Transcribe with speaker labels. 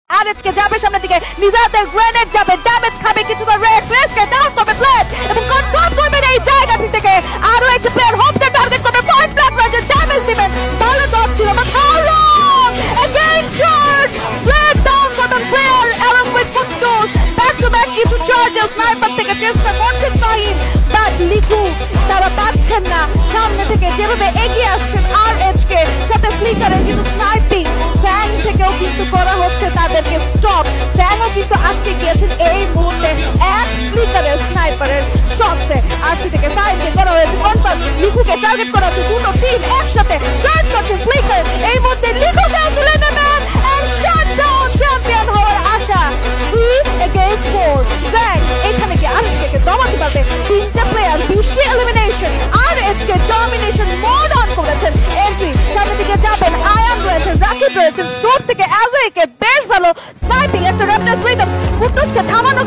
Speaker 1: আরএচকে যাবে সামনের দিকে, নিজাদের গ্রেনেড যাবে, ড্যামেজ খাবে কিছুটা রেড, রেসকে ডাউন করবে প্লেট এবং কন্ট্রোল করবেন এই জায়গাটি থেকে। আরো একটি প্লেয়ার হোপকে টার্গেট করবে, পয়েন্ট ব্ল্যাক রয়েছে, ড্যামেজ দিবেন, ভালো ডট ছিল but how long again charge plate down button player along with Kutos back to back কিছু চার্জেস স্নাইপার থেকে চেষ্টা করছে ফাহিম বাট লিকু তারা পাচ্ছেন না সামনে থেকে যেভাবে এগিয়ে আসছেন আরএচকে সাথে ফ্লিকারের কিন্তু স্নাইপিং ফ্যাং থেকেও কিন্তু করা হচ্ছে তাদেরকে স্টপ। ফ্যাংও কিন্তু আটকে গিয়েছেন এই মুহূর্তে এক ফ্লিকারের স্নাইপারের শটসে। আরসি থেকে ফাহিমকে করা হয়েছে কনফার্ম, লিকুকে টার্গেট করা হচ্ছে, দুটো টিম একসাথে জয়েন করছে ফ্লিকার। এই মুহূর্তে লিকুকে তুলে নেবেন এন্ড শাট ডাউন চ্যাম্পিয়ন হওয়ার আশা 3 against 4। ফ্যাং এখানে কি আরএচকে দমাতে পারবে? তিনটে player 20 elimination, আরএচকে domination mode on করেছেন। এন্ট্রি সামনে দিকে যাবেন, আয়ান রয়েছে, রাকিব রয়েছে, দূর থেকে অ্যাজয়কে বেশ ভালো স্নাইপিং একটা র্যাপটার রিদম কুটুসকে থামানো